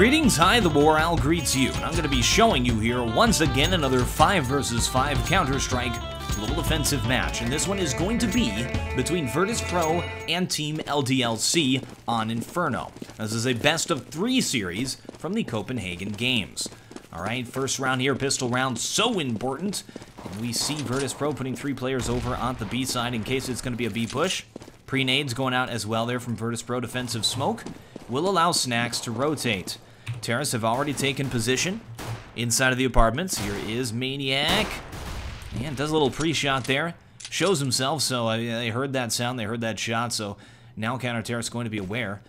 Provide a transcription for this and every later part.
Greetings, hi, TheWarOwl greets you, and I'm going to be showing you here once again another 5 versus 5 Counter-Strike global offensive match, and this one is going to be between Virtus.pro and Team LDLC on Inferno. This is a best of 3 series from the Copenhagen games. Alright, first round here, pistol round, so important, and we see Virtus.pro putting 3 players over on the B side in case it's going to be a B push. Pre-nades going out as well there from Virtus.pro. Defensive smoke will allow Snacks to rotate. Terrace have already taken position inside of the apartments. Here is Maniac. And does a little pre-shot there. Shows himself, so they heard that sound, they heard that shot, so now Counter Terrace going to be aware.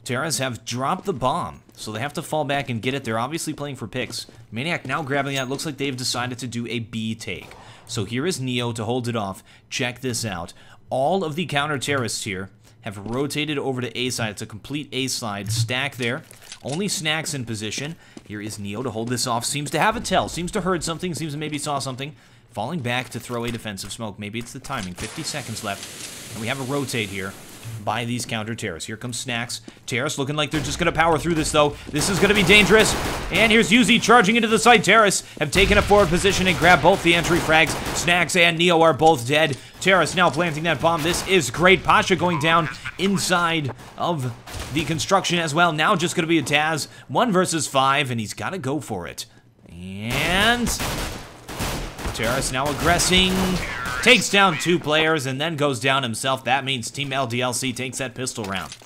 Terrace have dropped the bomb, so they have to fall back and get it. They're obviously playing for picks. Maniac now grabbing that. Looks like they've decided to do a B take. So here is Neo to hold it off. Check this out. All of the Counter Terrorists here have rotated over to A side. It's a complete A side stack there. Only Snacks in position. Here is Neo to hold this off. Seems to have a tell. Seems to heard something. Seems to maybe saw something. Falling back to throw a defensive smoke. Maybe it's the timing. 50 seconds left. And we have a rotate here by these Counter Terrace. Here comes Snacks. Terrace looking like they're just going to power through this, though. This is going to be dangerous. And here's Uzi charging into the side. Terrace have taken a forward position and grabbed both the entry frags. Snacks and Neo are both dead. Terrace now planting that bomb. This is great. Pasha going down inside of the construction as well. Now just going to be a Taz. 1 versus 5, and he's got to go for it. And Terrace now aggressing. Takes down 2 players and then goes down himself. That means Team LDLC takes that pistol round.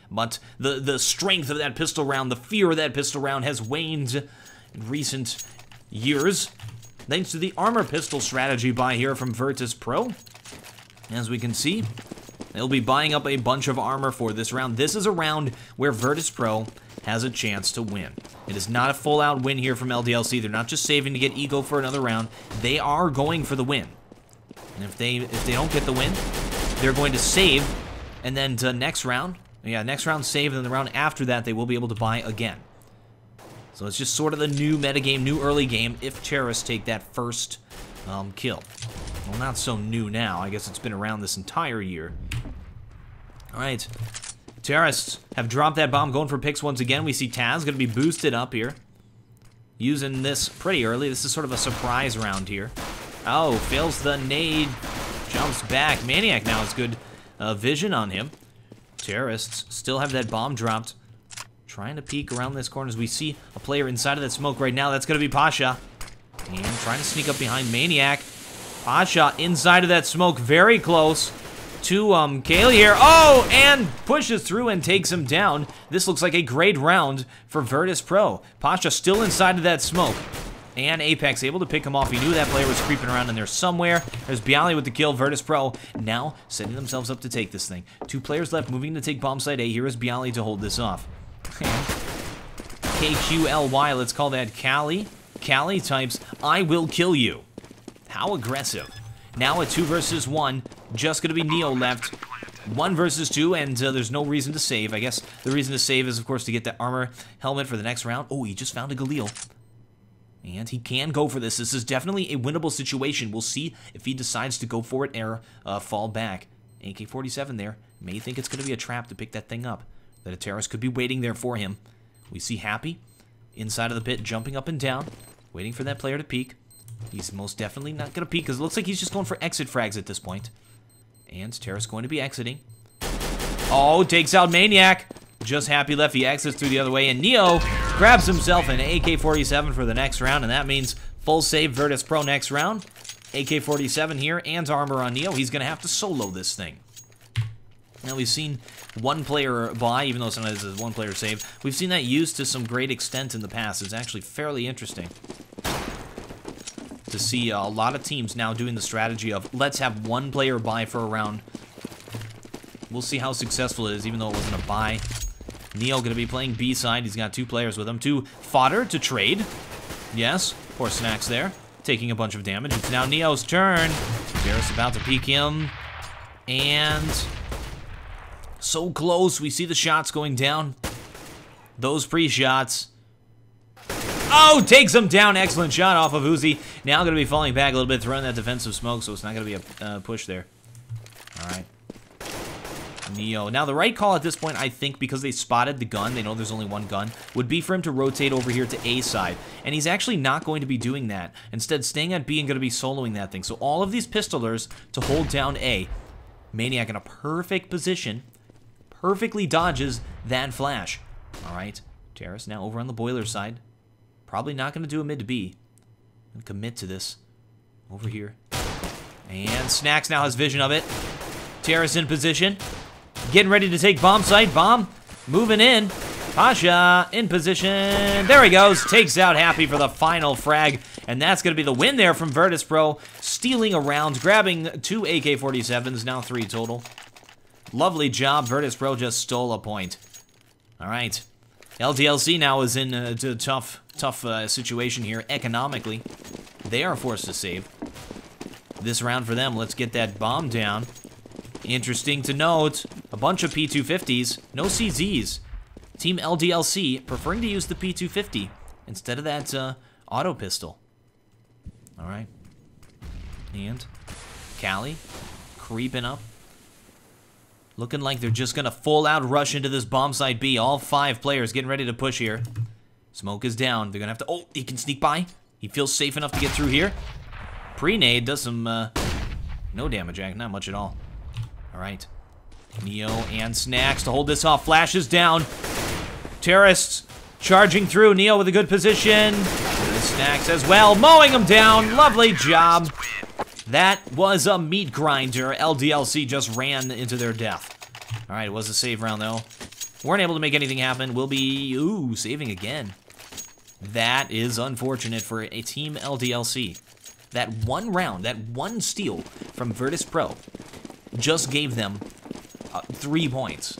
But the strength of that pistol round, the fear of that pistol round has waned in recent years, thanks to the armor pistol strategy buy here from Virtus.pro. As we can see, they'll be buying up a bunch of armor for this round. This is a round where Virtus.pro has a chance to win. It is not a full-out win here from LDLC. They're not just saving to get ego for another round. They are going for the win. And if they don't get the win, they're going to save, and then to next round, next round save, and then the round after that, they will be able to buy again. So it's just sort of the new metagame, new early game, if terrorists take that first kill. Well, not so new now. I guess it's been around this entire year. All right. Terrorists have dropped that bomb, going for picks once again. We see Taz going to be boosted up here. Using this pretty early. This is sort of a surprise round here. Oh, fails the nade. Jumps back. Maniac now has good vision on him. Terrorists still have that bomb dropped. Trying to peek around this corner as we see a player inside of that smoke right now. That's going to be Pasha. And trying to sneak up behind Maniac. Pasha inside of that smoke, very close to Kaylee here. Oh, and pushes through and takes him down. This looks like a great round for Virtus.pro. Pasha still inside of that smoke. And Apex able to pick him off. He knew that player was creeping around in there somewhere. There's Bialy with the kill. Virtus.pro now setting themselves up to take this thing. 2 players left moving to take bomb site A. Here is Bialy to hold this off. KQLY, let's call that Cali. Cali types, I will kill you. How aggressive. Now a 2 versus 1. Just going to be Neo left. 1 versus 2, and there's no reason to save. I guess the reason to save is, of course, to get that armor helmet for the next round. Oh, he just found a Galil. And he can go for this. This is definitely a winnable situation. We'll see if he decides to go for it or fall back. AK-47 there. May think it's going to be a trap to pick that thing up. That a terrorist could be waiting there for him. We see Happy inside of the pit, jumping up and down, waiting for that player to peek. He's most definitely not going to peek because it looks like he's just going for exit frags at this point. And terrorist going to be exiting. Oh, takes out Maniac. Just Happy left. He exits through the other way, and Neo grabs himself an AK-47 for the next round, and that means full save Virtus.pro next round. AK-47 here, and armor on Neo. He's going to have to solo this thing. Now, we've seen 1 player buy, even though sometimes it's a 1 player save. We've seen that used to some great extent in the past. It's actually fairly interesting to see a lot of teams now doing the strategy of let's have 1 player buy for a round. We'll see how successful it is, even though it wasn't a buy. Neo going to be playing B side. He's got 2 players with him. 2 fodder to trade. Yes, poor Snacks there. Taking a bunch of damage. It's now Neo's turn. Garrus about to peek him. And so close. We see the shots going down. Those pre-shots. Oh, takes him down. Excellent shot off of Uzi. Now going to be falling back a little bit, throwing that defensive smoke, so it's not going to be a push there. All right. Neo. Now, the right call at this point, I think, because they spotted the gun, they know there's only one gun, would be for him to rotate over here to A side. And he's actually not going to be doing that. Instead, staying at B and going to be soloing that thing. So all of these pistolers to hold down A. Maniac in a perfect position. Perfectly dodges that flash. All right. Terrace now over on the boiler side. Probably not going to do a mid to B. And commit to this. Over here. And Snacks now has vision of it. Terrace in position. Getting ready to take bomb site. Bomb moving in. Pasha in position. There he goes. Takes out Happy for the final frag. And that's going to be the win there from Virtus.pro. Stealing around, grabbing 2 AK-47s, now 3 total. Lovely job. Virtus.pro just stole a point. All right. LDLC now is in a tough situation here economically. They are forced to save. This round for them, let's get that bomb down. Interesting to note, a bunch of P250s, no CZs. Team LDLC preferring to use the P250 instead of that auto pistol. All right. And Cali creeping up. Looking like they're just going to full out rush into this bomb site B. All 5 players getting ready to push here. Smoke is down. They're going to have to... Oh, he can sneak by. He feels safe enough to get through here. Pre-nade does some... no damage, not much at all. All right. Neo and Snacks to hold this off. Flashes down. Terrorists charging through. Neo with a good position. Snacks as well. Mowing him down. Lovely job. That was a meat grinder. LDLC just ran into their death. All right, it was a save round, though. Weren't able to make anything happen. We'll be, saving again. That is unfortunate for a Team LDLC. That one round, that one steal from Virtus.pro just gave them 3 points.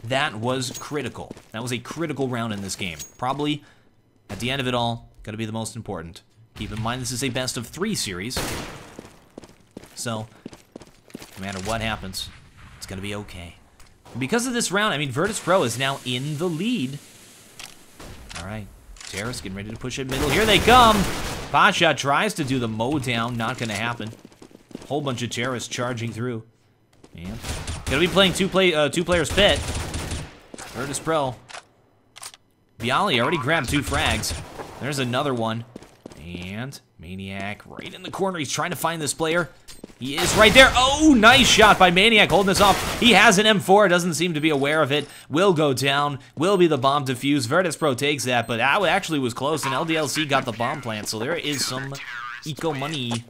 That was critical. That was a critical round in this game. Probably, at the end of it all, going to be the most important. Keep in mind, this is a best-of-3 series. So, no matter what happens, it's going to be okay. Because of this round, I mean, Virtus.pro is now in the lead. All right. Terrace getting ready to push it middle. Here they come. Pasha tries to do the mow down. Not going to happen. Whole bunch of Terrace charging through. And going to be playing two players pit. Virtus.pro. Bialy already grabbed 2 frags. There's another one. And Maniac right in the corner. He's trying to find this player. He is right there. Oh, nice shot by Maniac holding this off. He has an M4. Doesn't seem to be aware of it. Will go down. Will be the bomb defuse. Virtus.pro takes that, but that actually was close, and LDLC got the bomb plant, so there is some eco money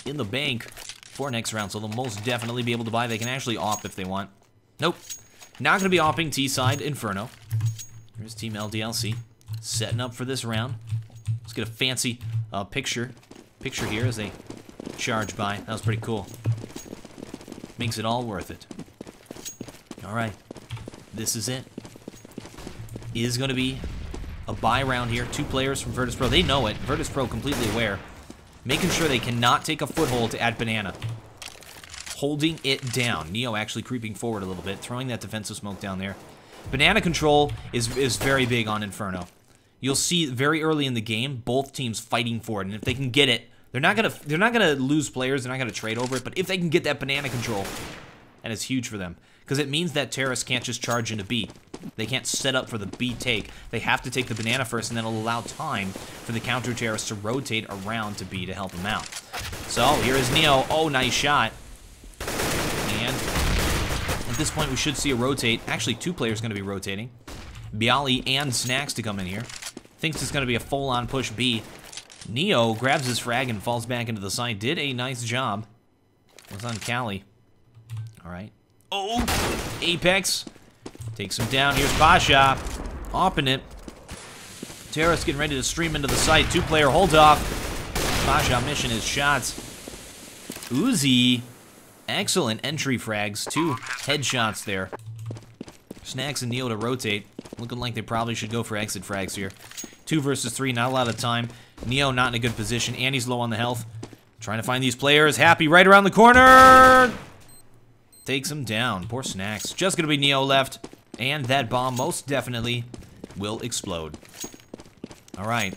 in the bank for next round, so they'll most definitely be able to buy. They can actually op if they want. Nope. Not going to be opping T-side Inferno. Here's Team LDLC setting up for this round. Let's get a fancy picture here as they charge by. That was pretty cool. Makes it all worth it. All right. This is it. Is going to be a buy round here. 2 players from Virtus.pro. They know it. Virtus.pro completely aware. Making sure they cannot take a foothold at Banana. Holding it down. Neo actually creeping forward a little bit. Throwing that defensive smoke down there. Banana control is very big on Inferno. You'll see very early in the game both teams fighting for it, and if they can get it, they're not gonna lose players. They're not gonna trade over it. But if they can get that banana control, and it's huge for them because it means that Terrace can't just charge into B. They can't set up for the B take. They have to take the banana first, and then it'll allow time for the counter Terrace to rotate around to B to help him out. So here is Neo. Oh, nice shot. And at this point, we should see a rotate. Actually, 2 players going to be rotating. Bialy and Snacks to come in here. Thinks it's going to be a full-on push B. Neo grabs his frag and falls back into the side. Did a nice job. Was on Cali. All right. Oh! Apex. Takes him down. Here's Pasha. Opping it. Terrace getting ready to stream into the site. 2-player hold off. Pasha missing his shots. Uzi. Excellent entry frags. 2 headshots there. Snacks and Neo to rotate. Looking like they probably should go for exit frags here. 2 versus 3, not a lot of time. Neo not in a good position, and he's low on the health. Trying to find these players. Happy right around the corner. Takes him down. Poor Snacks. Just gonna be Neo left. And that bomb most definitely will explode. Alright.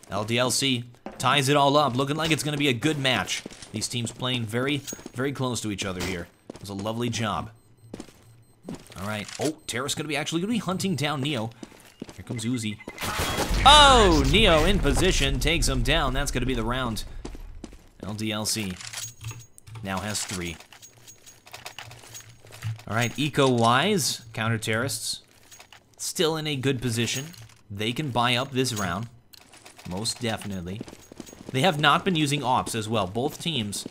LDLC ties it all up. Looking like it's gonna be a good match. These teams playing very, very close to each other here. It was a lovely job. All right. Oh, Terrace actually gonna be hunting down Neo. Here comes Uzi. Oh, Neo in position, takes him down. That's gonna be the round. LDLC now has 3. All right, eco-wise, counter-terrorists still in a good position. They can buy up this round, most definitely. They have not been using ops as well. Both teams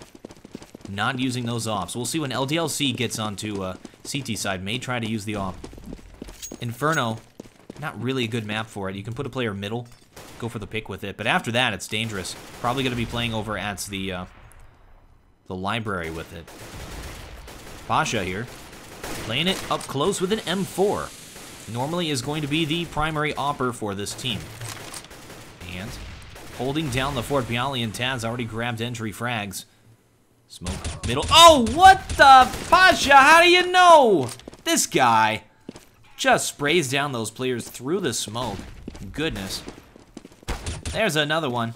not using those ops. We'll see when LDLC gets onto CT side, may try to use the op. Inferno, not really a good map for it. You can put a player middle, go for the pick with it, but after that, it's dangerous. Probably going to be playing over at the library with it. Pasha here, playing it up close with an M4. Normally is going to be the primary opper for this team. And holding down the fort, Bialy and Taz already grabbed entry frags. Smoke middle. Oh, what the? Pasha, how do you know? This guy just sprays down those players through the smoke. Goodness. There's another one.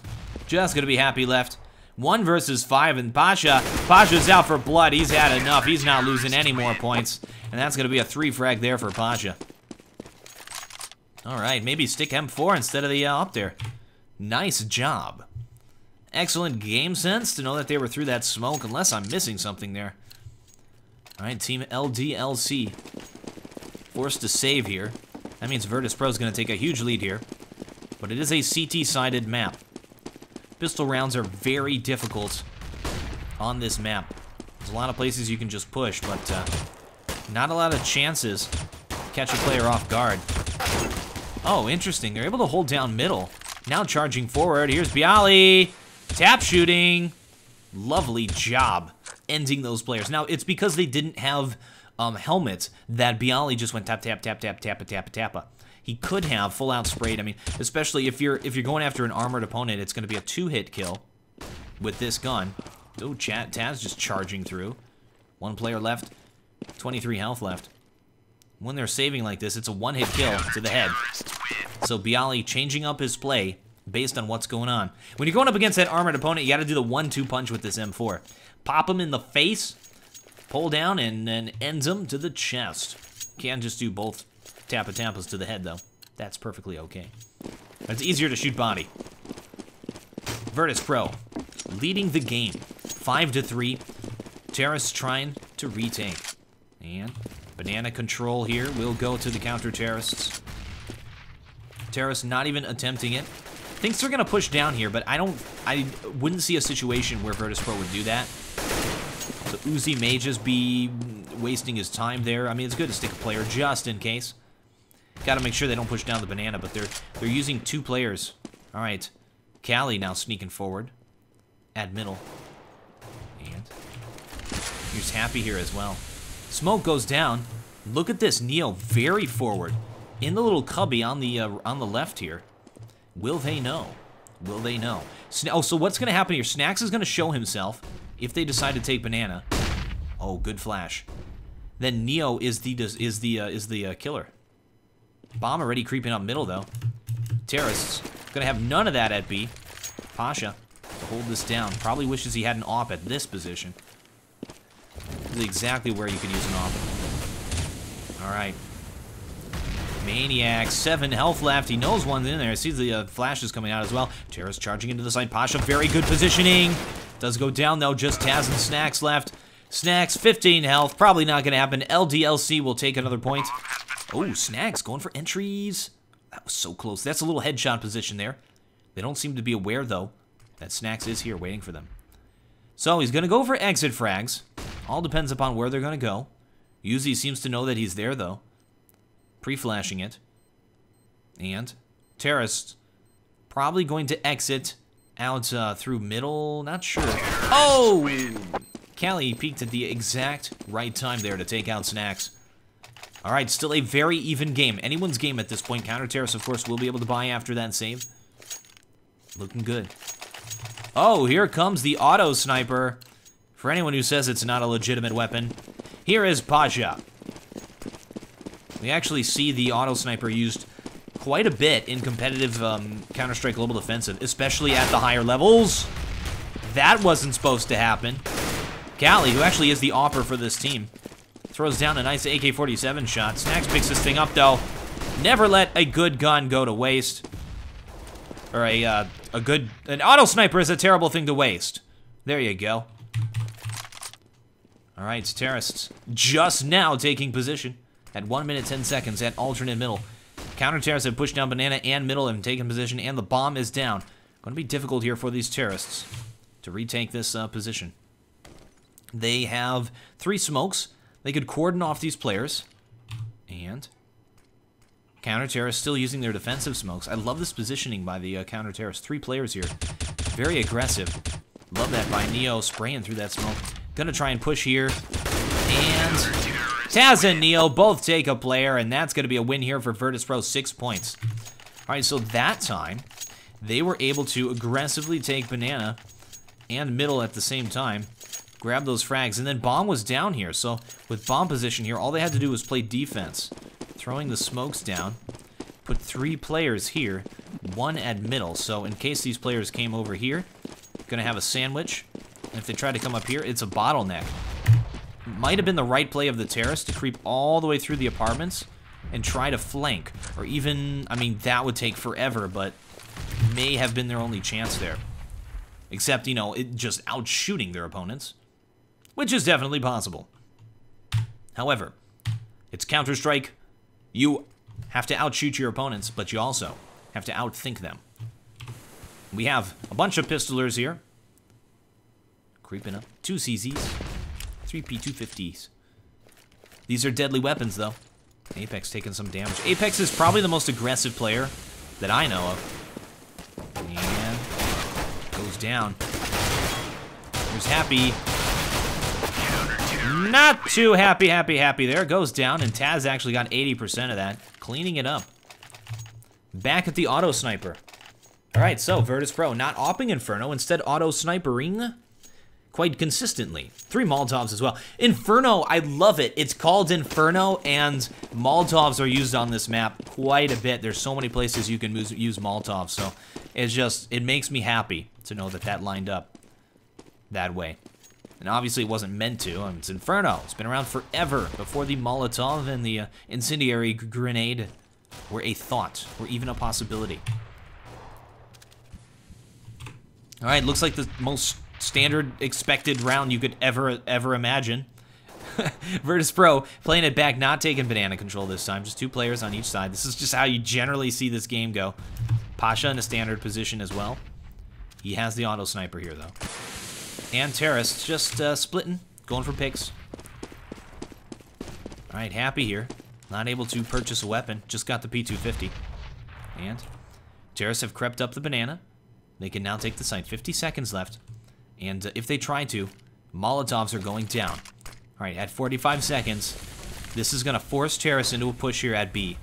Just gonna be happy left. 1 versus 5, and Pasha's out for blood. He's had enough. He's not losing any more points. And that's gonna be a 3 frag there for Pasha. All right, maybe stick M4 instead of the up there. Nice job. Excellent game sense to know that they were through that smoke, unless I'm missing something there. All right, team LDLC forced to save here. That means Virtus.pro is going to take a huge lead here. But it is a CT-sided map. Pistol rounds are very difficult on this map. There's a lot of places you can just push, but not a lot of chances to catch a player off guard. Oh, interesting. They're able to hold down middle. Now charging forward. Here's Bialy. Tap shooting. Lovely job ending those players. Now, it's because they didn't have helmets that Bialy just went tap, tap, tap, tap, tappa, tappa, tappa. He could have full out sprayed. I mean, especially if you're going after an armored opponent, it's going to be a 2-hit kill with this gun. Oh, Taz just charging through. 1 player left. 23 health left. When they're saving like this, it's a 1-hit kill to the head. So Bialy changing up his play based on what's going on. When you're going up against that armored opponent, you got to do the 1-2 punch with this M4. Pop him in the face, pull down, and then ends him to the chest. Can't just do both tappas to the head, though. That's perfectly okay. It's easier to shoot body. Virtus.pro leading the game, 5-3. Terrace trying to retake. And banana control here will go to the counter-terrorists. Terrace not even attempting it. Thinks they're gonna push down here, but I wouldn't see a situation where Virtus.pro would do that. So Uzi may just be wasting his time there. I mean, it's good to stick a player just in case. Gotta make sure they don't push down the banana, but they're using 2 players. All right, Cali now sneaking forward at middle. And here's Happy here as well. Smoke goes down. Look at this, Neo very forward. In the little cubby on the left here. Will they know? Will they know? Oh, so what's going to happen here? Snacks is going to show himself if they decide to take banana. Oh, good flash. Then Neo is the killer. Bomb already creeping up middle though. Terrorists going to have none of that at B. Pasha to hold this down. Probably wishes he had an op at this position. This is exactly where you can use an op. All right. Maniac, 7 health left. He knows one's in there. Sees the flashes coming out as well. Terrace charging into the side. Pasha, very good positioning. Does go down, though. Just Taz and Snacks left. Snacks, 15 health. Probably not going to happen. LDLC will take another point. Oh, Snacks going for entries. That was so close. That's a little headshot position there. They don't seem to be aware, though, that Snacks is here waiting for them. So he's going to go for exit frags. All depends upon where they're going to go. Uzi seems to know that he's there, though. Pre-flashing it. And Terrace probably going to exit out through middle. Not sure. Oh! Cali peeked at the exact right time there to take out Snacks. All right, still a very even game. Anyone's game at this point. Counter Terrace, of course, will be able to buy after that save. Looking good. Oh, here comes the auto sniper. For anyone who says it's not a legitimate weapon, here is Pasha. We actually see the auto sniper used quite a bit in competitive Counter-Strike Global Offensive, especially at the higher levels. That wasn't supposed to happen. Callie, who actually is the AWPer for this team, throws down a nice AK-47 shot. Snacks picks this thing up, though. Never let a good gun go to waste. Or an auto sniper is a terrible thing to waste. There you go. All right, terrorists just now taking position at 1 minute 10 seconds at alternate middle. Counter terrorists have pushed down banana and middle and taken position, and the bomb is down. Going to be difficult here for these terrorists to retake this position. They have 3 smokes. They could cordon off these players. And counter-terrorists still using their defensive smokes. I love this positioning by the counter-terrorists. 3 players here. Very aggressive. Love that by Neo spraying through that smoke. Gonna try and push here. And Taz and Neo both take a player, and that's gonna be a win here for Virtus.pro, 6 points. All right, so that time, they were able to aggressively take banana and middle at the same time. Grab those frags, and then bomb was down here. So with bomb position here, all they had to do was play defense. Throwing the smokes down. Put 3 players here, 1 at middle. So in case these players came over here, gonna have a sandwich. And if they try to come up here, it's a bottleneck. Might have been the right play of the terrorists to creep all the way through the apartments and try to flank. Or even, I mean, that would take forever, but may have been their only chance there. Except, you know, it just outshooting their opponents. Which is definitely possible. However, it's Counter-Strike. You have to outshoot your opponents, but you also have to outthink them. We have a bunch of pistolers here. Creeping up. 2 CZs. 3 P250s. These are deadly weapons, though. Apex taking some damage. Apex is probably the most aggressive player that I know of. And goes down. There's Happy. Not too happy there. Goes down, and Taz actually got 80% of that. Cleaning it up. Back at the auto sniper. All right, so Virtus.pro not opping Inferno, instead auto snipering quite consistently. 3 Molotovs as well. Inferno, I love it. It's called Inferno, and Molotovs are used on this map quite a bit. There's so many places you can use Molotovs, so it makes me happy to know that that lined up that way. And obviously it wasn't meant to. It's Inferno. It's been around forever, before the Molotov and the incendiary grenade were a thought, or even a possibility. All right, looks like the most standard expected round you could ever imagine. Virtus.pro playing it back, not taking banana control this time. Just 2 players on each side. This is just how you generally see this game go. Pasha in a standard position as well. He has the auto sniper here, though. And terrorists just splitting, going for picks. All right, Happy here. Not able to purchase a weapon. Just got the P250. And terrorists have crept up the banana. They can now take the site. 50 seconds left. And if they try to, Molotovs are going down. All right, at 45 seconds, this is going to force terrorists into a push here at B.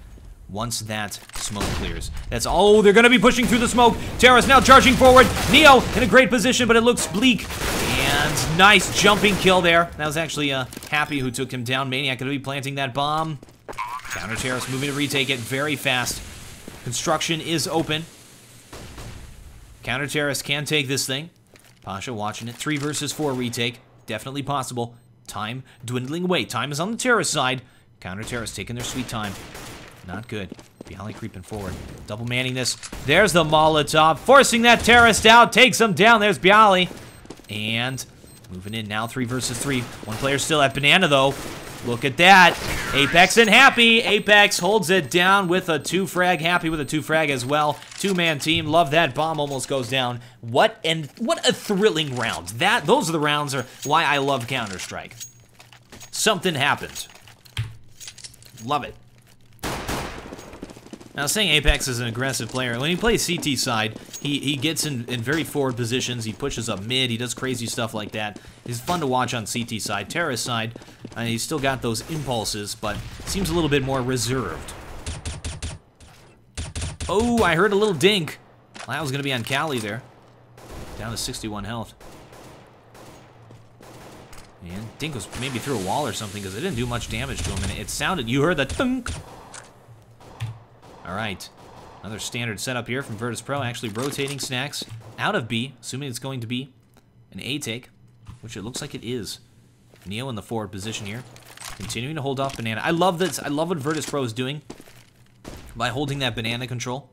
Once that smoke clears. That's all. They're going to be pushing through the smoke. Terrorists now charging forward. Neo in a great position, but it looks bleak. And nice jumping kill there. That was actually Happy who took him down. Maniac going to be planting that bomb. Counter terrorists moving to retake it very fast. Construction is open. Counter terrorists can take this thing. Pasha watching it. 3 versus 4 retake. Definitely possible. Time dwindling away. Time is on the terrorist side. Counter terrorists taking their sweet time. Not good. Bialy creeping forward. Double manning this. There's the Molotov. Forcing that terrorist out. Takes him down. There's Bialy. And moving in now. 3 versus 3. 1 player still at banana, though. Look at that. Apex and Happy. Apex holds it down with a 2 frag. Happy with a 2 frag as well. 2-man team. Love that. Bomb almost goes down. What a thrilling round. Those are the rounds are why I love Counter-Strike. Something happened. Love it. Now, saying Apex is an aggressive player, when he plays CT side, he gets in very forward positions, he pushes up mid, he does crazy stuff like that. He's fun to watch on CT side. Terrorist side, he's still got those impulses, but seems a little bit more reserved. Oh, I heard a little dink. Well, that was going to be on Callie there. Down to 61 health. And dink was maybe through a wall or something, because it didn't do much damage to him, and it sounded, you heard the thunk. All right, another standard setup here from Virtus.pro, actually rotating Snacks out of B, assuming it's going to be an A take. which it looks like it is. Neo in the forward position here, continuing to hold off Banana. I love this. I love what Virtus.pro is doing by holding that Banana control.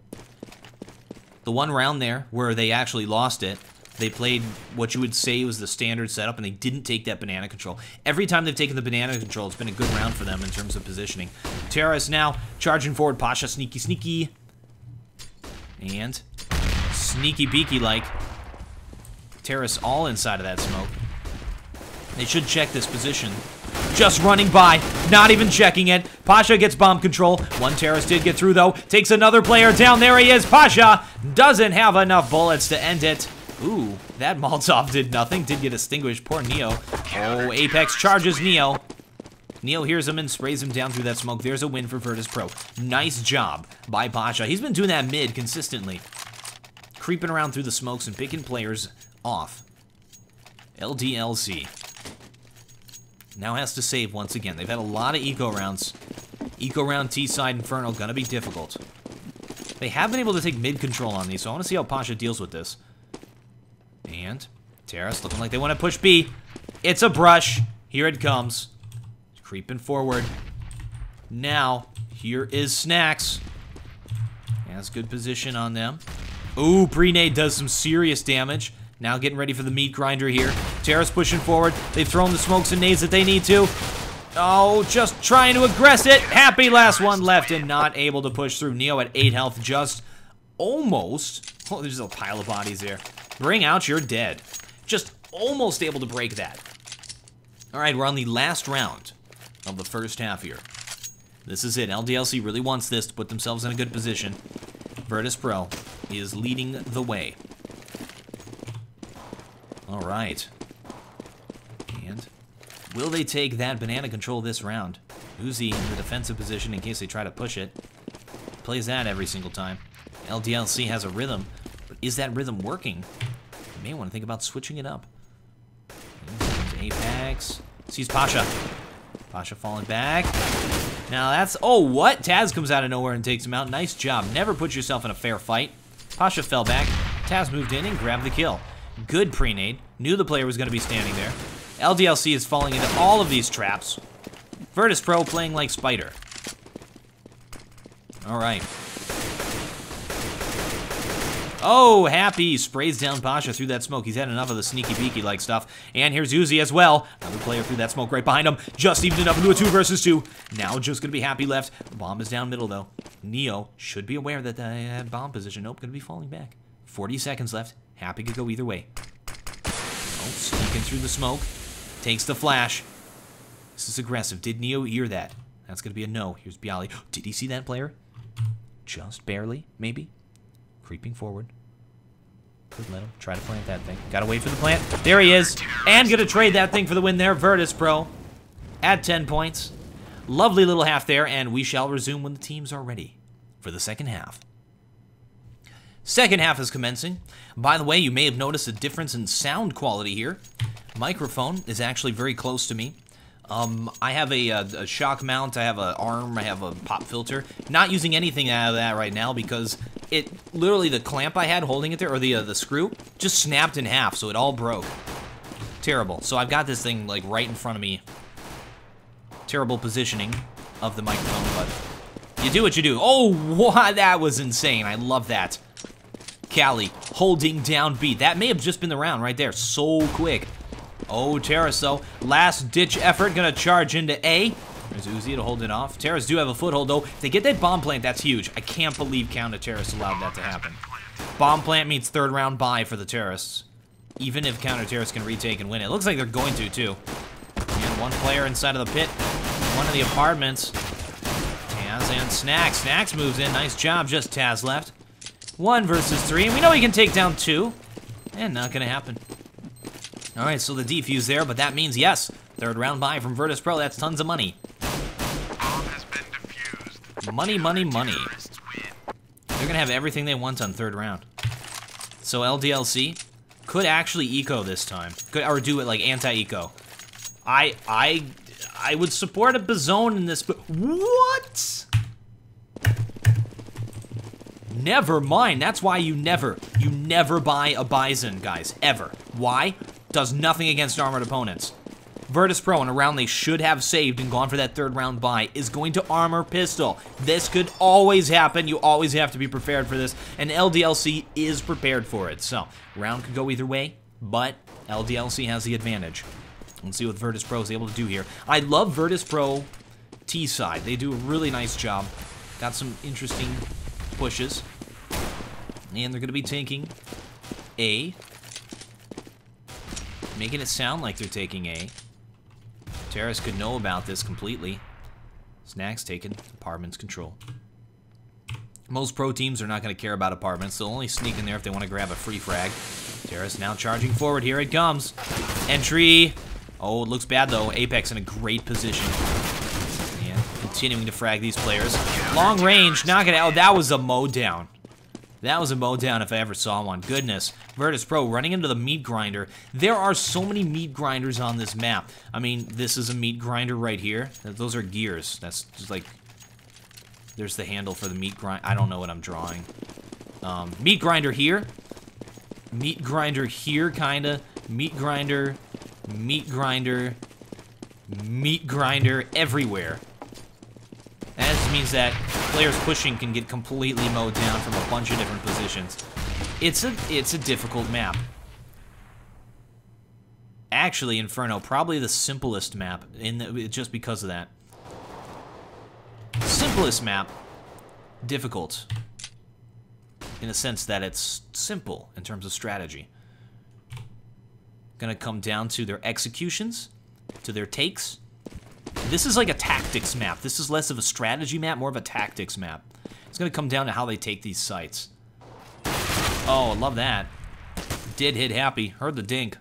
The one round there where they actually lost it, they played what you would say was the standard setup, and they didn't take that Banana control. Every time they've taken the Banana control, it's been a good round for them in terms of positioning. Terrace now charging forward. Pasha sneaky, sneaky. And sneaky beaky like. Terrace all inside of that smoke. They should check this position. Just running by, not even checking it. Pasha gets bomb control. One Terrace did get through, though. Takes another player down. There he is. Pasha doesn't have enough bullets to end it. Ooh, that Molotov did nothing. Did get extinguished. Poor Neo. Oh, Apex charges Neo. Neo hears him and sprays him down through that smoke. There's a win for Virtus.pro. Nice job by Pasha. He's been doing that mid consistently. Creeping around through the smokes and picking players off. LDLC now has to save once again. They've had a lot of eco rounds. Eco round T-side Inferno gonna be difficult. They have been able to take mid control on these, so I want to see how Pasha deals with this. And Terrace looking like they want to push B. It's a brush. Here it comes. Creeping forward. Now, here is Snacks. Has good position on them. Ooh, pre-nade does some serious damage. Now getting ready for the meat grinder here. Terrace pushing forward. They've thrown the smokes and nades that they need to. Oh, just trying to aggress it. Happy last one left and not able to push through. Neo at 8 health, just almost. Oh, there's a pile of bodies there. Bring out your dead. Just almost able to break that. All right, we're on the last round of the first half here. This is it. LDLC really wants this to put themselves in a good position. Virtus.pro is leading the way. All right. And will they take that Banana control this round? Uzi in the defensive position in case they try to push it. Plays that every single time. LDLC has a rhythm, but is that rhythm working? You may want to think about switching it up. Apex. Sees Pasha. Pasha falling back. Now that's... Oh, what? Taz comes out of nowhere and takes him out. Nice job. Never put yourself in a fair fight. Pasha fell back. Taz moved in and grabbed the kill. Good pre-nade. Knew the player was going to be standing there. LDLC is falling into all of these traps. Virtus.pro playing like Spider. All right. Oh, Happy sprays down Pasha through that smoke. He's had enough of the sneaky beaky-like stuff. And here's Uzi as well. Another player through that smoke right behind him. Just evened it up into a 2 versus 2. Now just going to be Happy left. Bomb is down middle, though. Neo should be aware that that bomb position. Nope, going to be falling back. 40 seconds left. Happy could go either way. Oh, sneaking through the smoke. Takes the flash. This is aggressive. Did Neo hear that? That's going to be a no. Here's Bialy. Did he see that player? Just barely, maybe. Creeping forward. Could let him try to plant that thing. Gotta wait for the plant. There he is. And gonna trade that thing for the win there. Virtus.pro at 10 points. Lovely little half there, and we shall resume when the teams are ready for the second half. Second half is commencing. By the way, you may have noticed a difference in sound quality here. Microphone is actually very close to me. I have a shock mount, I have an arm, I have a pop filter. Not using anything out of that right now because it literally the clamp I had holding it there, or the screw, just snapped in half, so it all broke. Terrible. So I've got this thing like right in front of me. Terrible positioning of the microphone, but you do what you do. Oh, wow, that was insane. I love that. Callie holding down B. That may have just been the round right there. So quick. Oh, Terrace, though. Last-ditch effort. Gonna charge into A. There's Uzi to hold it off. Terrace do have a foothold, though. If they get that bomb plant, that's huge. I can't believe Counter Terrace allowed that to happen. Bomb plant means third round bye for the Terrorists. Even if Counter Terrace can retake and win it. Looks like they're going to, too. And one player inside of the pit. One of the apartments. Taz and Snacks. Snacks moves in. Nice job. Just Taz left. 1 versus 3. And we know he can take down 2. And not gonna happen. Alright, so the defuse there, but that means, yes, third round bye from Virtus.pro. That's tons of money. Money, money, money. They're going to have everything they want on third round. So LDLC could actually eco this time. Could, or do it like anti-eco. I would support a Bazone in this, but what? Never mind. That's why you never buy a Bison, guys. Ever. Why? Does nothing against armored opponents. Virtus.pro, in a round they should have saved and gone for that third round buy, is going to armor pistol. This could always happen. You always have to be prepared for this, and LDLC is prepared for it. So, round could go either way, but LDLC has the advantage. Let's see what Virtus.pro is able to do here. I love Virtus.pro T side. They do a really nice job. Got some interesting pushes. And they're going to be taking A. Making it sound like they're taking A. Terrace could know about this completely. Snack's taken apartments control. Most pro teams are not going to care about apartments. They'll only sneak in there if they want to grab a free frag. Terrace now charging forward. Here it comes. Entry. Oh, it looks bad though. Apex in a great position. And continuing to frag these players. Long range. Knock it out. That was a mow down. That was a mow down if I ever saw one. Goodness. Virtus.pro running into the meat grinder. There are so many meat grinders on this map. I mean, this is a meat grinder right here. Those are gears. That's just like... There's the handle for the meat grind. I don't know what I'm drawing. Meat grinder here. Meat grinder here, kinda. Meat grinder. Meat grinder. Meat grinder everywhere. That just means that players pushing can get completely mowed down from a bunch of different positions. It's a difficult map. Actually, Inferno, probably the simplest map, just because of that. Simplest map, difficult. In the sense that it's simple in terms of strategy. Gonna come down to their executions, to their takes. This is like a tactics map. This is less of a strategy map, more of a tactics map. It's gonna come down to how they take these sites. Oh, I love that. Did hit happy. Heard the dink.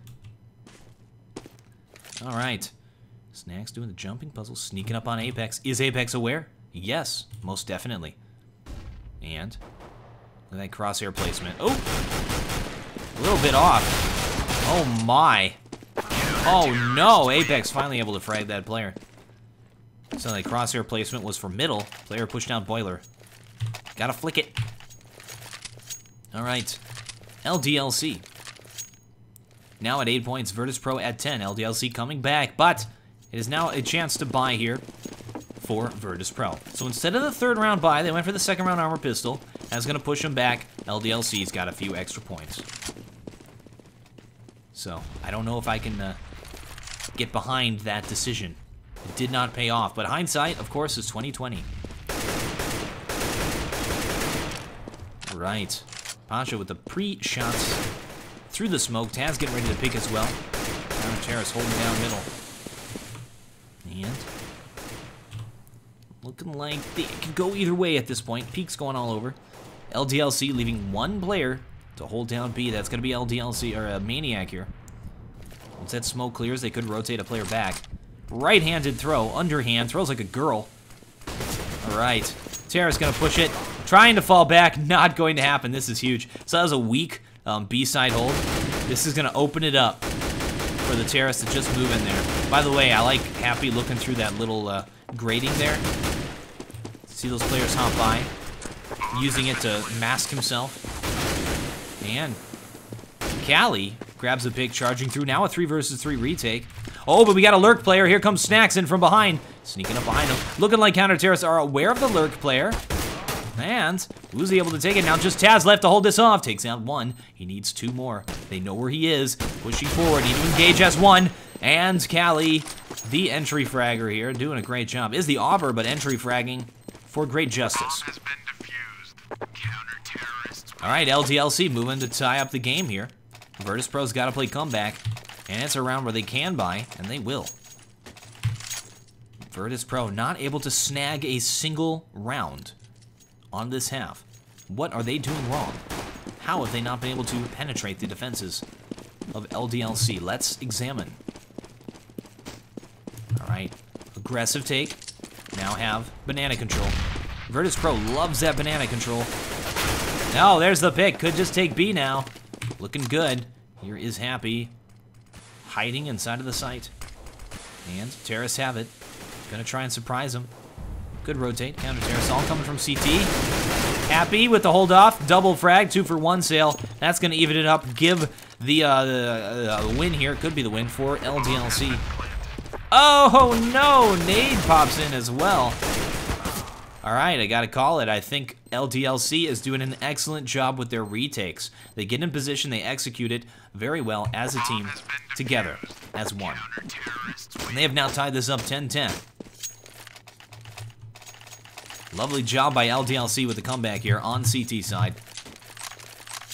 Alright. Snack's doing the jumping puzzle, sneaking up on Apex. Is Apex aware? Yes, most definitely. And look at that crosshair placement. Oh! A little bit off. Oh my. Oh no! Apex finally able to frag that player. So the crosshair placement was for middle. Player pushed down boiler. Gotta flick it. Alright. LDLC. Now at 8 points, Virtus.pro at 10. LDLC coming back, but it is now a chance to buy here for Virtus.pro. So instead of the third round buy, they went for the second round armor pistol. That's gonna push them back. LDLC's got a few extra points. So, I don't know if I can get behind that decision. It did not pay off, but hindsight, of course, is 2020. Right. Pasha with the pre-shots through the smoke. Taz getting ready to pick as well. Down Terrace holding down middle. And looking like they could go either way at this point. Peek's going all over. LDLC leaving one player to hold down B. That's going to be LDLC, or Maniac here. Once that smoke clears, they could rotate a player back. Right-handed throw, underhand, throws like a girl. Alright, Terra's going to push it. Trying to fall back, not going to happen. This is huge. So that was a weak B-side hold. This is going to open it up for the Terrace to just move in there. By the way, I like Happy looking through that little grating there. See those players hop by, using it to mask himself. And Callie grabs a pick, charging through. Now a 3 versus 3 retake. Oh, but we got a lurk player. Here comes Snacks in from behind. Sneaking up behind him. Looking like counter terrorists are aware of the lurk player. And Uzi able to take it. Now just Taz left to hold this off. Takes out one. He needs 2 more. They know where he is. Pushing forward. Need to engage as 1. And Callie, the entry fragger here, doing a great job. Is the Auber, but entry fragging for great justice. Alright, LDLC moving to tie up the game here. Virtus.pro's got to play comeback. And it's a round where they can buy, and they will. Virtus.pro not able to snag a single round on this half. What are they doing wrong? How have they not been able to penetrate the defenses of LDLC? Let's examine. Alright, aggressive take. Now have banana control. Virtus.pro loves that banana control. No, there's the pick. Could just take B now. Looking good. Here is Happy. Hiding inside of the site. And Terrace have it. Gonna try and surprise him. Good rotate. Counter Terrace all coming from CT. Happy with the hold off. Double frag. 2 for 1 sale. That's gonna even it up. Give the win here. Could be the win for LDLC. Oh no, nade pops in as well. All right, I gotta call it. I think LDLC is doing an excellent job with their retakes. They get in position, they execute it very well as a team, together, as one. And they have now tied this up 10-10. Lovely job by LDLC with the comeback here on CT side.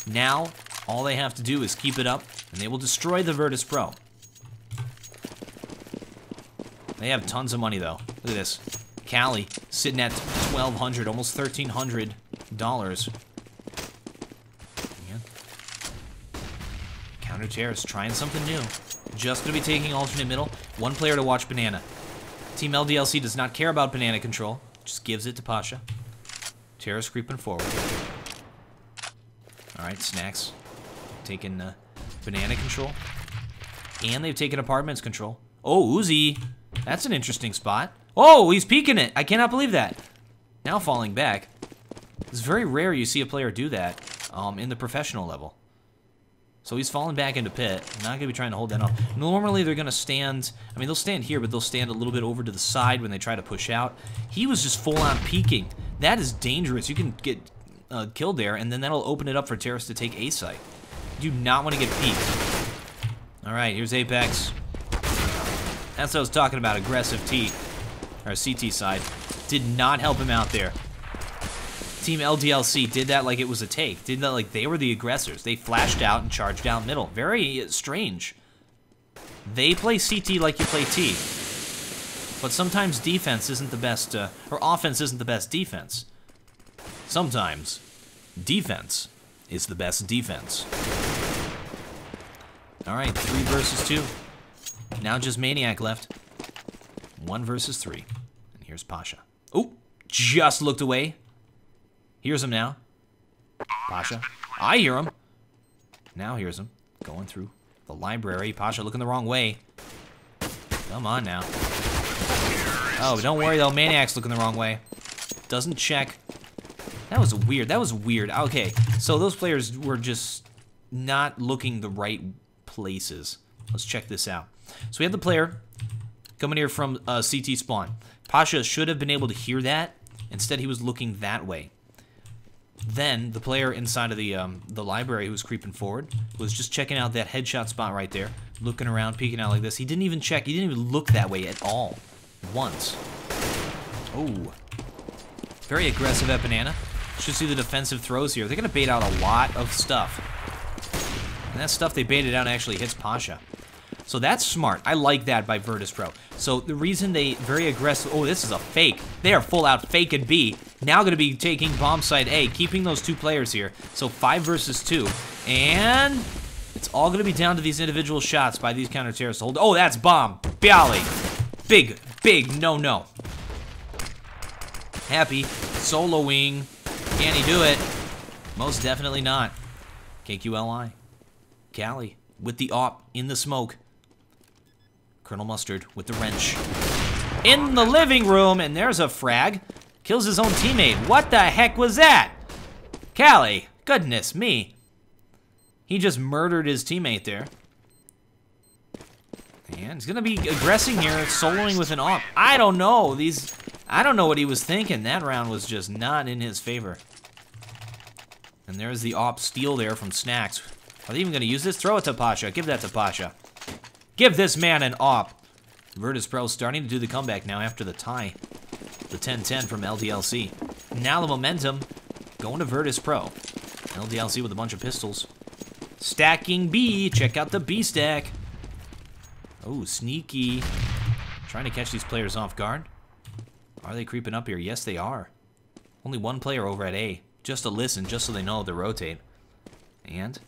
Now, all they have to do is keep it up, and they will destroy the Virtus.pro. They have tons of money, though. Look at this. Cali sitting at $1,200, almost $1,300. Yeah. Counter terrorist trying something new. Just going to be taking alternate middle. One player to watch Banana. Team LDLC does not care about Banana control. Just gives it to Pasha. Terrorist creeping forward. Alright, Snacks taking Banana control. And they've taken Apartments control. Oh, Uzi. That's an interesting spot. Oh, he's peeking it. I cannot believe that. Now falling back. It's very rare you see a player do that in the professional level. So he's falling back into pit. Not going to be trying to hold that off. Normally they're going to stand, I mean, they'll stand here, but they'll stand a little bit over to the side when they try to push out. He was just full on peeking. That is dangerous. You can get killed there, and then that'll open it up for terrorists to take A site. You do not want to get peeked. All right, here's Apex. That's what I was talking about, aggressive CT side. Did not help him out there. Team LDLC did that like it was a take. Did that like they were the aggressors. They flashed out and charged out middle. Very strange. They play CT like you play T. But sometimes defense isn't the best, or offense isn't the best defense. Sometimes defense is the best defense. All right, 3 versus 2. Now just Maniac left. 1 versus 3. And here's Pasha. Oh, just looked away. Hears him now. Pasha. I hear him. Now hears him. Going through the library. Pasha looking the wrong way. Come on now. Oh, don't worry though. Maniac's looking the wrong way. Doesn't check. That was weird. That was weird. Okay, so those players were just not looking the right places. Let's check this out. So we have the player coming here from CT spawn. Pasha should have been able to hear that. Instead, he was looking that way. Then the player inside of the library who was creeping forward was just checking out that headshot spot right there, looking around, peeking out like this. He didn't even check. He didn't even look that way at all. Once. Oh. Very aggressive at Banana. Should see the defensive throws here. They're going to bait out a lot of stuff. And that stuff they baited out actually hits Pasha. So that's smart. I like that by Virtus.pro. So the reason they very aggressive... Oh, this is a fake. They are full out faking B. Now going to be taking bomb side A, keeping those 2 players here. So 5 versus 2. And it's all going to be down to these individual shots by these counter-terrorists to hold. Oh, that's bomb. Bialy. Big, big no-no. Happy. Soloing. Can he do it? Most definitely not. KQLI. Cali with the op in the smoke. Colonel Mustard with the wrench. In the living room, and there's a frag. Kills his own teammate. What the heck was that? Cali, goodness me. He just murdered his teammate there. And he's gonna be aggressing here, soloing with an op. I don't know. I don't know what he was thinking. That round was just not in his favor. And there's the op steal there from Snacks. Are they even gonna use this? Throw it to Pasha. Give that to Pasha. Give this man an op. Virtus.pro starting to do the comeback now after the tie. The 10-10 from LDLC. Now the momentum going to Virtus.pro. LDLC with a bunch of pistols. Stacking B. Check out the B stack. Oh, sneaky. Trying to catch these players off guard. Are they creeping up here? Yes, they are. Only 1 player over at A. Just to listen, just so they know to rotate. And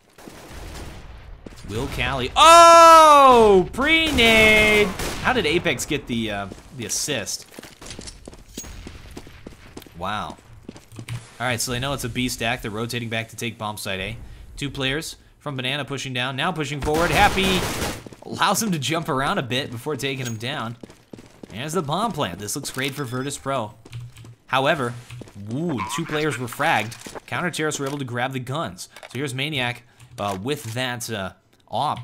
Will Cali. Oh! Pre-nade! How did Apex get the assist? Wow. Alright, so they know it's a B stack. They're rotating back to take bomb site A. 2 players from Banana pushing down. Now pushing forward. Happy allows him to jump around a bit before taking him down. There's the bomb plant. This looks great for Virtus.pro. However, ooh, 2 players were fragged. Counter-terrorists were able to grab the guns. So here's Maniac with that Op.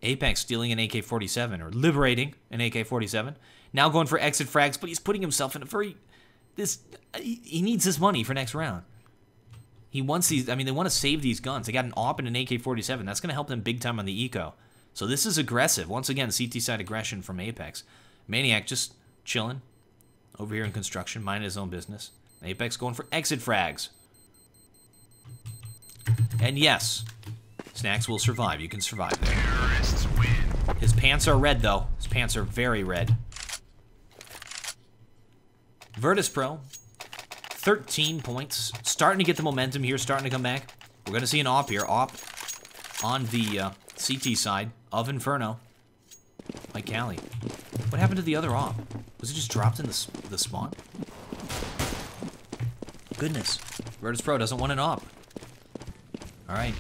Apex stealing an AK-47, or liberating an AK-47. Now going for exit frags, but he's putting himself in a very... He needs this money for next round. He wants these... I mean, they want to save these guns. They got an AWP and an AK-47. That's going to help them big time on the eco. So this is aggressive. Once again, CT side aggression from Apex. Maniac just chilling over here in construction, minding his own business. Apex going for exit frags. And yes, Snacks will survive. You can survive there. Terrorists win. His pants are red, though. His pants are very red. Virtus.pro, 13 points. Starting to get the momentum here, starting to come back. We're going to see an AWP here. AWP on the CT side of Inferno. By Cali. What happened to the other AWP? Was it just dropped in the spawn? Goodness. Virtus.pro doesn't want an AWP. Alright.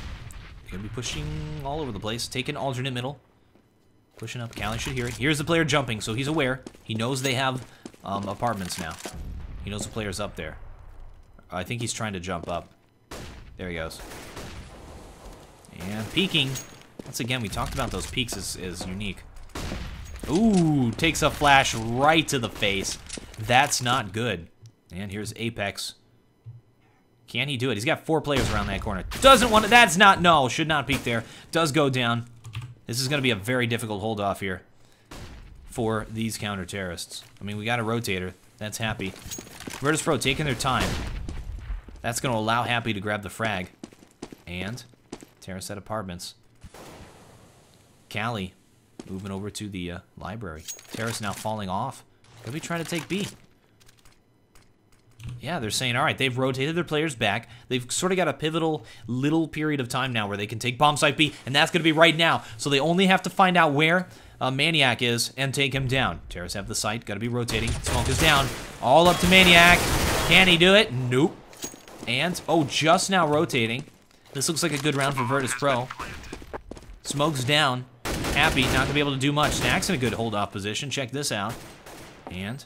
Gonna be pushing all over the place. Taking alternate middle. Pushing up. Cali should hear it. Here's the player jumping, so he's aware. He knows they have apartments now. He knows the player's up there. I think he's trying to jump up. There he goes. And peeking. Once again, we talked about those peaks as unique. Ooh, takes a flash right to the face. That's not good. And here's Apex. Can he do it? He's got 4 players around that corner. Doesn't want it. That's not, no, should not peek there. Does go down. This is going to be a very difficult hold off here for these counter-terrorists. I mean, we got a rotator. That's Happy. Virtus.pro taking their time. That's going to allow Happy to grab the frag. And terrorist at apartments. Cali moving over to the library. Terrorist now falling off. Could be trying to take B. Yeah, they're saying, all right, they've rotated their players back. They've sort of got a pivotal little period of time now where they can take bomb site B, and that's going to be right now. So they only have to find out where Maniac is and take him down. Terrorists have the site, got to be rotating. Smoke is down. All up to Maniac. Can he do it? Nope. And, oh, just now rotating. This looks like a good round for Virtus.pro. Smoke's down. Happy, not going to be able to do much. Snack's in a good hold-off position. Check this out. And,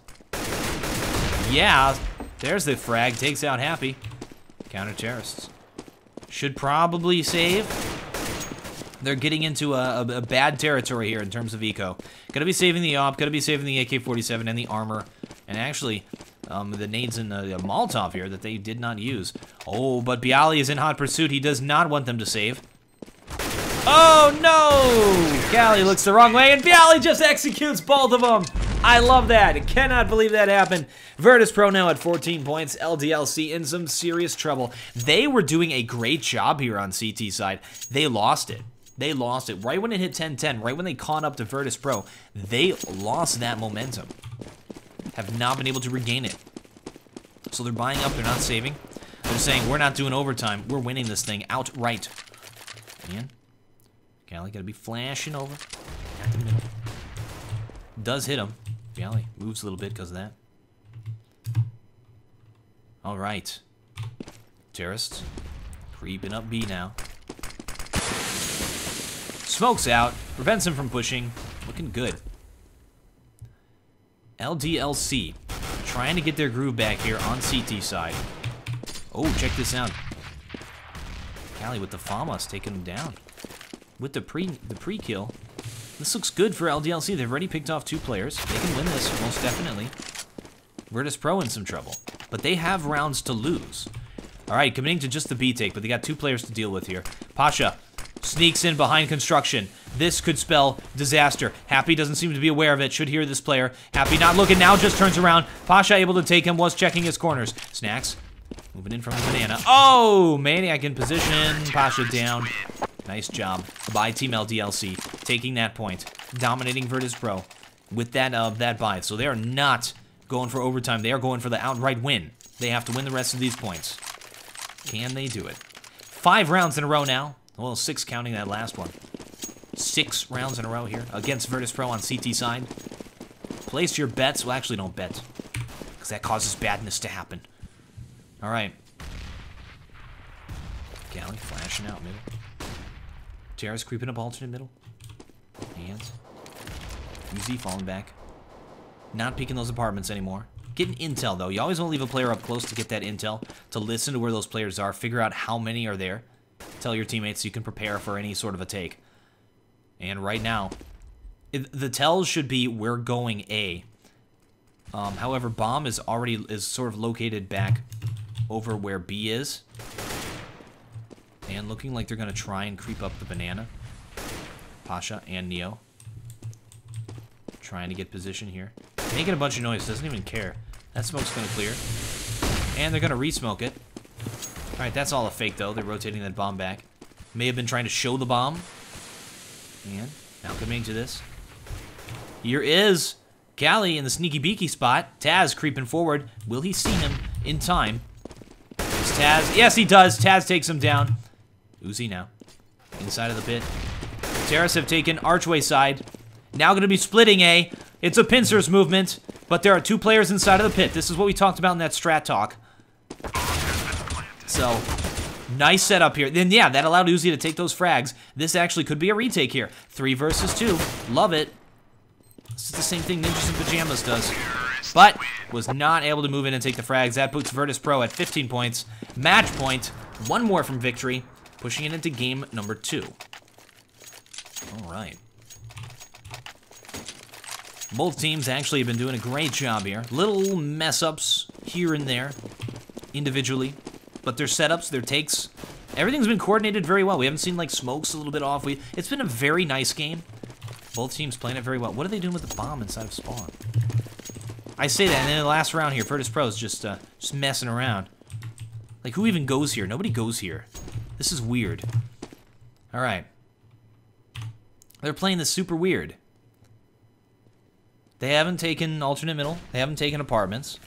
yeah, there's the frag. Takes out Happy. Counter-terrorists. Should probably save. They're getting into a bad territory here in terms of eco. Gotta be saving the AWP, gotta be saving the AK-47 and the armor. And actually, the nades and the Molotov here that they did not use. Oh, but Bialy is in hot pursuit. He does not want them to save. Oh, no! Cali looks the wrong way, and Bialy just executes both of them. I love that. I cannot believe that happened. Virtus.pro now at 14 points. LDLC in some serious trouble. They were doing a great job here on CT side. They lost it. They lost it. Right when it hit 10-10, right when they caught up to Virtus.pro, they lost that momentum. Have not been able to regain it. So they're buying up. They're not saving. They're saying, we're not doing overtime. We're winning this thing outright. And Cali got to be flashing over at the middle. Does hit him. Cali moves a little bit because of that. All right. Terrorists creeping up B now. Smokes out. Prevents him from pushing. Looking good. LDLC trying to get their groove back here on CT side. Oh, check this out. Cali with the FAMAS taking him down. With the pre-kill. This looks good for LDLC. They've already picked off 2 players. They can win this, most definitely. Virtus.pro in some trouble. But they have rounds to lose. Alright, committing to just the B take, but they got 2 players to deal with here. Pasha sneaks in behind construction. This could spell disaster. Happy doesn't seem to be aware of it. Should hear this player. Happy not looking, now just turns around. Pasha able to take him, was checking his corners. Snacks moving in from the banana. Oh, Maniac in position. Pasha down. Nice job by Team LDLC, taking that point, dominating Virtus.pro with that buy. So they are not going for overtime. They are going for the outright win. They have to win the rest of these points. Can they do it? 5 rounds in a row now. Well, 6 counting that last one. 6 rounds in a row here against Virtus.pro on CT side. Place your bets. Well, actually, don't bet, because that causes badness to happen. All right. Cali flashing out middle. Terrace creeping up alternate middle. And UZ falling back. Not peeking those apartments anymore. Getting intel, though. You always want to leave a player up close to get that intel, to listen to where those players are, figure out how many are there. Tell your teammates you can prepare for any sort of a take. And right now, the tells should be we're going A. However, bomb is sort of located back over where B is. And looking like they're going to try and creep up the banana. Pasha and Neo. Trying to get position here. Making a bunch of noise. Doesn't even care. That smoke's going to clear. And they're going to re-smoke it. Alright, that's all a fake, though. They're rotating that bomb back. May have been trying to show the bomb. And now coming to this. Here is Callie in the sneaky beaky spot. Taz creeping forward. Will he see him in time? Is Taz? Yes, he does. Taz takes him down. Uzi now. Inside of the pit. Terrace have taken archway side. Now going to be splitting A. It's a pincers movement, but there are 2 players inside of the pit. This is what we talked about in that strat talk. So, nice setup here. Then, yeah, that allowed Uzi to take those frags. This actually could be a retake here. 3 versus 2. Love it. This is the same thing Ninjas in Pajamas does. But was not able to move in and take the frags. That puts Virtus.pro at 15 points. Match point. 1 more from victory. Pushing it into game number 2. All right. Both teams actually have been doing a great job here. Little mess-ups here and there, individually. But their setups, their takes, everything's been coordinated very well. We haven't seen, like, smokes a little bit off. It's been a very nice game. Both teams playing it very well. What are they doing with the bomb inside of spawn? I say that, and then in the last round here, Virtus.pro is just messing around. Like, who even goes here? Nobody goes here. This is weird. All right. They're playing this super weird. They haven't taken alternate middle. They haven't taken apartments.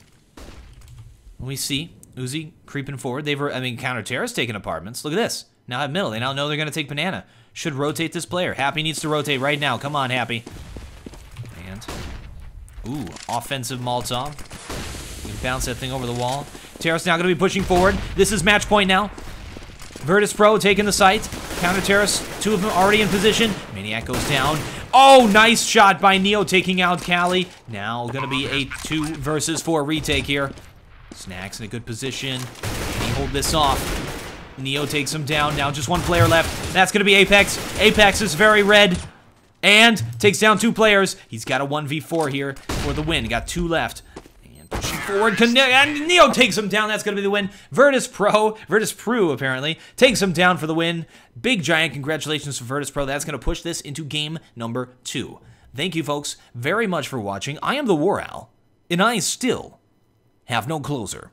We see Uzi creeping forward. Counter Terrace taking apartments. Look at this. Now have middle. They now know they're going to take banana. Should rotate this player. Happy needs to rotate right now. Come on, Happy. And, ooh, offensive Molotov. We can bounce that thing over the wall. Terrace now going to be pushing forward. This is match point now. Virtus.pro taking the site. Counter Terrace, 2 of them already in position. Maniac goes down. Oh, nice shot by Neo taking out Callie. Now going to be a 2 versus 4 retake here. Snacks in a good position. Can he hold this off? Neo takes him down. Now just 1 player left. That's going to be Apex. Apex is very red. And takes down 2 players. He's got a 1v4 here for the win. Got 2 left. And pushing forward. And Neo takes him down. That's going to be the win. Virtus.pro apparently, takes him down for the win. Big giant congratulations to Virtus.pro. That's going to push this into game number 2. Thank you, folks, very much for watching. I am the WarOwl, and I still have no closer.